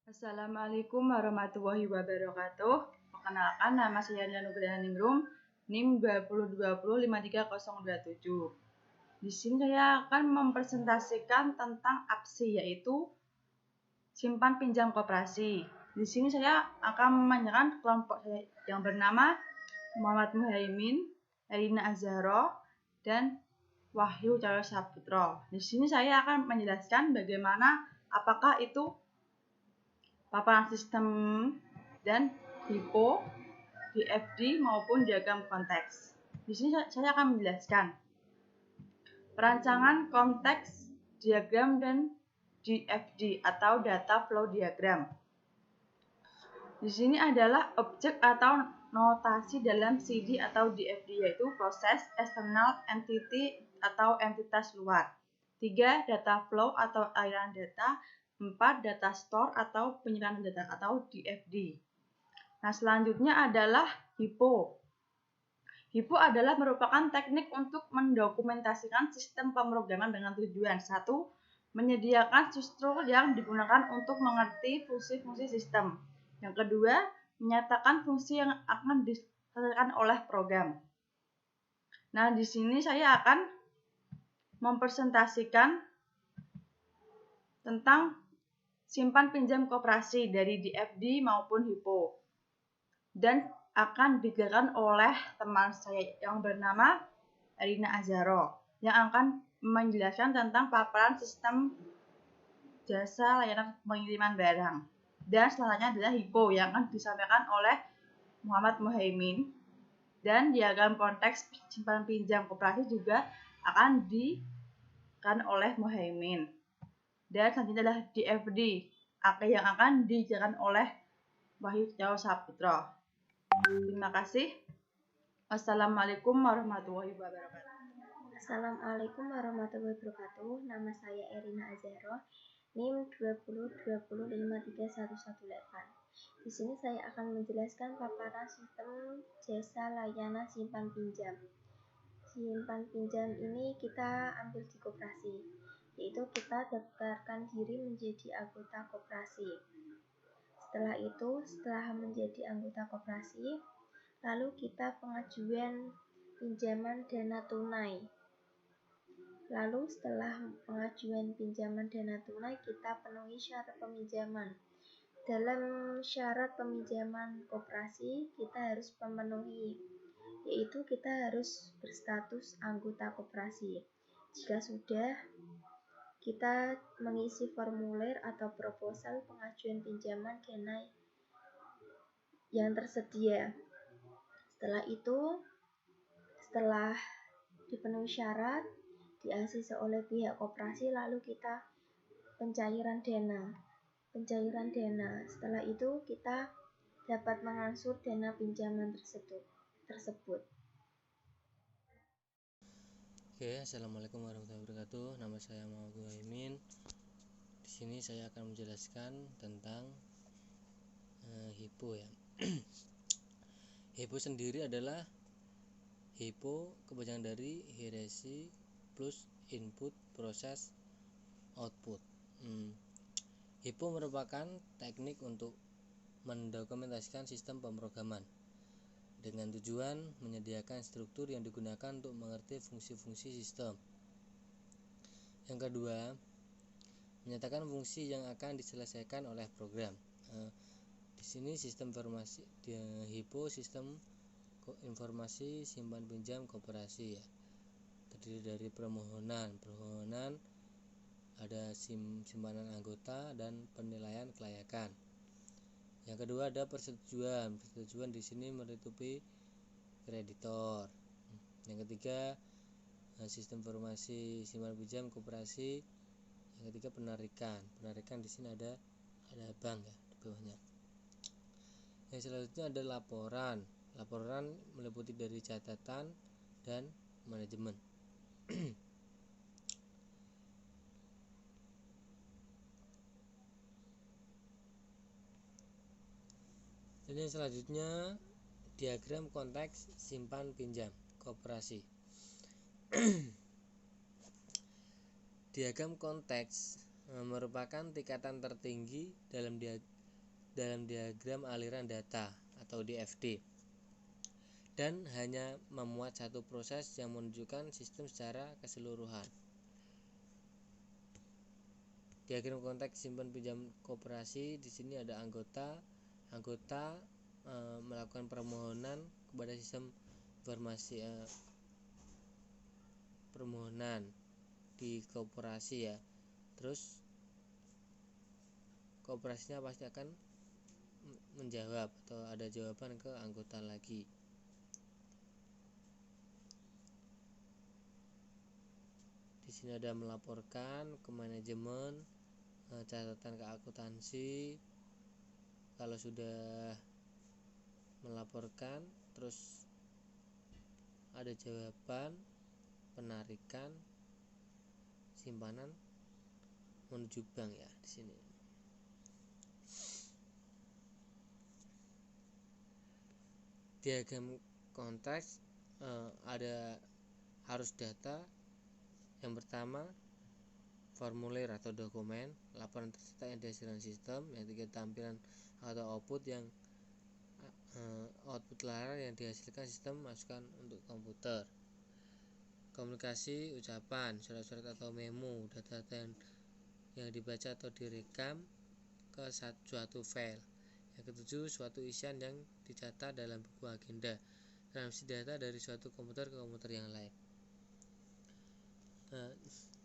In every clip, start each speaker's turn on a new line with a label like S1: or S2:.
S1: Assalamualaikum warahmatullahi wabarakatuh. Perkenalkan, nama saya Nugrahaningrum, NIM 2020530027. Di sini saya akan mempresentasikan tentang APSI, yaitu simpan pinjam koperasi. Di sini saya akan memanjakan kelompok saya yang bernama Muhammad Muhaimin, Erina Azharo, dan Wahyu Cahyo Saputro. Di sini saya akan menjelaskan bagaimana apakah itu paparan sistem dan HIPO, DFD maupun diagram konteks. Di sini saya akan menjelaskan perancangan konteks, diagram, dan DFD atau data flow diagram. Di sini adalah objek atau notasi dalam CD atau DFD, yaitu proses, external, entity atau entitas luar. 3. Data flow atau aliran data. 4. Data store atau penyerahan data atau DFD. Nah, selanjutnya adalah HIPO. HIPO adalah merupakan teknik untuk mendokumentasikan sistem pemrograman dengan tujuan 1. Menyediakan struktur yang digunakan untuk mengerti fungsi-fungsi sistem. Yang kedua, menyatakan fungsi yang akan diselesaikan oleh program. Nah, di sini saya akan mempresentasikan tentang simpan pinjam koperasi dari DFD maupun HIPO, dan akan dikerjakan oleh teman saya yang bernama Erina Azharo yang akan menjelaskan tentang paparan sistem jasa layanan pengiriman barang. Dan selanjutnya adalah HIPO yang akan disampaikan oleh Muhammad Muhaimin, dan diagram konteks simpan pinjam koperasi juga akan dikerjakan oleh Muhaimin. Dan selanjutnya adalah DFD yang akan dikerjakan oleh Wahyu Cahyo Saputro. Terima kasih. Wassalamualaikum warahmatullahi wabarakatuh.
S2: Assalamualaikum warahmatullahi wabarakatuh. Nama saya Erina Azharo, NIM 2020531118. Di sini saya akan menjelaskan paparan sistem jasa layanan simpan pinjam. Simpan pinjam ini kita ambil di koperasi, yaitu kita daftarkan diri menjadi anggota koperasi. Setelah itu, setelah menjadi anggota koperasi, lalu kita pengajuan pinjaman dana tunai. Lalu setelah pengajuan pinjaman dana tunai, kita penuhi syarat peminjaman. Dalam syarat peminjaman koperasi, kita harus memenuhi, yaitu kita harus berstatus anggota koperasi. Jika sudah, kita mengisi formulir atau proposal pengajuan pinjaman dana yang tersedia. Setelah itu, setelah dipenuhi syarat, di-ACC oleh pihak koperasi, lalu kita pencairan dana. Setelah itu kita dapat mengangsur dana pinjaman tersebut.
S3: Assalamualaikum warahmatullahi wabarakatuh. Nama saya Muhammad Muhaimin. Di sini saya akan menjelaskan tentang HIPO ya. HIPO sendiri adalah HIPO kepanjangan dari hierarchy plus input proses output. HIPO merupakan teknik untuk mendokumentasikan sistem pemrograman dengan tujuan menyediakan struktur yang digunakan untuk mengerti fungsi-fungsi sistem. Yang kedua, menyatakan fungsi yang akan diselesaikan oleh program. Di sini sistem informasi HIPO sistem informasi simpan pinjam koperasi ya. Terdiri dari permohonan ada simpanan anggota dan penilaian kelayakan. Yang kedua ada persetujuan di sini melitupi kreditor. Yang ketiga sistem informasi simpan pinjam koperasi. Yang ketiga penarikan di sini ada bank ya di bawahnya. Yang selanjutnya ada laporan meliputi dari catatan dan manajemen. Dan yang selanjutnya diagram konteks simpan pinjam koperasi. Diagram konteks merupakan tingkatan tertinggi dalam dalam diagram aliran data atau DFD, dan hanya memuat satu proses yang menunjukkan sistem secara keseluruhan. Diagram konteks simpan pinjam koperasi, di sini ada anggota melakukan permohonan kepada sistem informasi permohonan di koperasi ya. Terus koperasinya pasti akan menjawab atau ada jawaban ke anggota lagi. Di sini ada melaporkan ke manajemen, catatan ke akuntansi. Kalau sudah melaporkan, terus ada jawaban, penarikan, simpanan menuju bank ya di sini. Diagram konteks ada arus data. Yang pertama, formulir atau dokumen, laporan tercetak yang dihasilkan sistem. Yang ketiga, tampilan atau output output layar yang dihasilkan sistem masukkan untuk komputer. Komunikasi, ucapan, surat-surat atau memo, data-data yang dibaca atau direkam ke suatu file. Yang ketujuh, suatu isian yang dicatat dalam buku agenda, transmisi data dari suatu komputer ke komputer yang lain.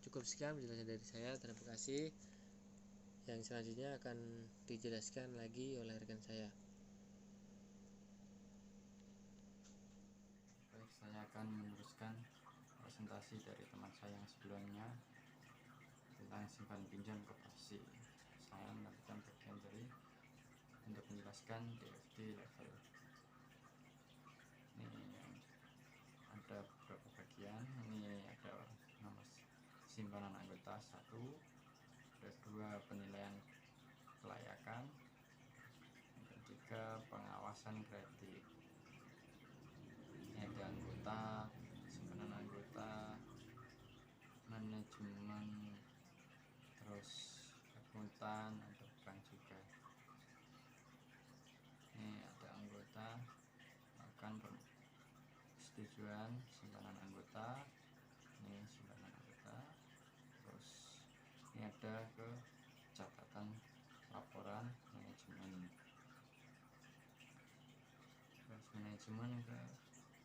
S3: Cukup sekian penjelasan dari saya. Terima kasih. Yang selanjutnya akan dijelaskan lagi oleh rekan saya.
S4: Baik, saya akan meneruskan presentasi dari teman saya yang sebelumnya tentang simpan pinjam koperasi. Saya melakukan bagian dari untuk menjelaskan DFD level. Ini ada beberapa bagian. Ini ada nomor simpanan anggota 1, ada 2 penilaian kelayakan, yang ketiga pengawasan kredit. Ini ada anggota, simpanan anggota, manajemen, terus akuntan, ada bank juga. Ini ada anggota akan persetujuan simpanan anggota, ini simpanan anggota. Terus ini ada ke catatan laporan manajemen, terus manajemen ke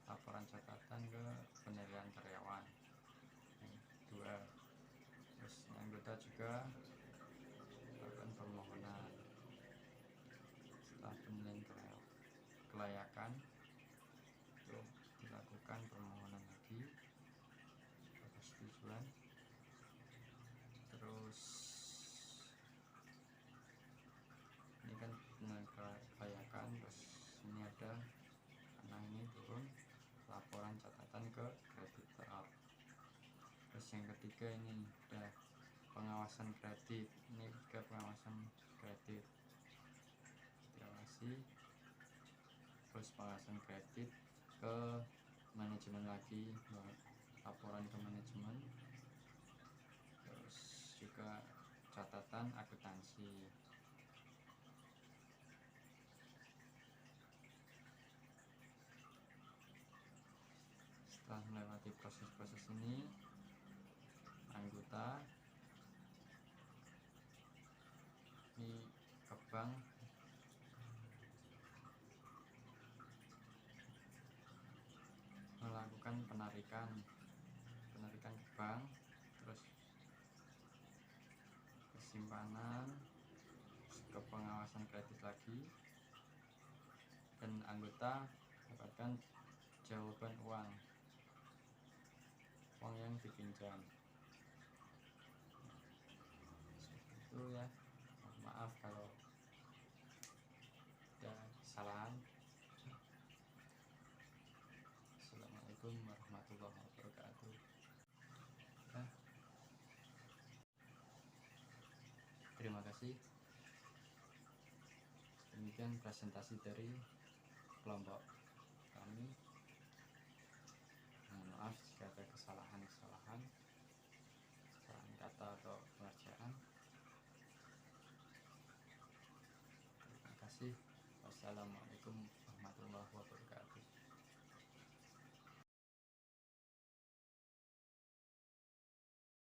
S4: laporan catatan ke penilaian karyawan, ini 2. Terus anggota juga melakukan permohonan. Setelah penilaian kelayakan itu dilakukan permohonan lagi persetujuan. Terus ini kan penilaian kelayakan, terus ini ada karena ini turun laporan catatan ke kreditor. Terus yang ketiga ini ada pengawasan kredit, ini juga pengawasan kredit diawasi. Terus pengawasan kredit ke manajemen lagi, laporan ke manajemen. Terus juga catatan akuntansi. Setelah melewati proses-proses ini, anggota ini ke bank melakukan penarikan ke bank, terus ke simpanan, ke pengawasan kredit lagi, dan anggota dapatkan jawaban uang yang dipinjam. Seperti itu ya. Maaf kalau ada kesalahan. Assalamualaikum warahmatullahi wabarakatuh. Terima kasih. Demikian presentasi dari kelompok kami. Maaf jika ada kesalahan kata atau pengerjaan. Terima kasih. kasih. Wassalamualaikum warahmatullahi wabarakatuh.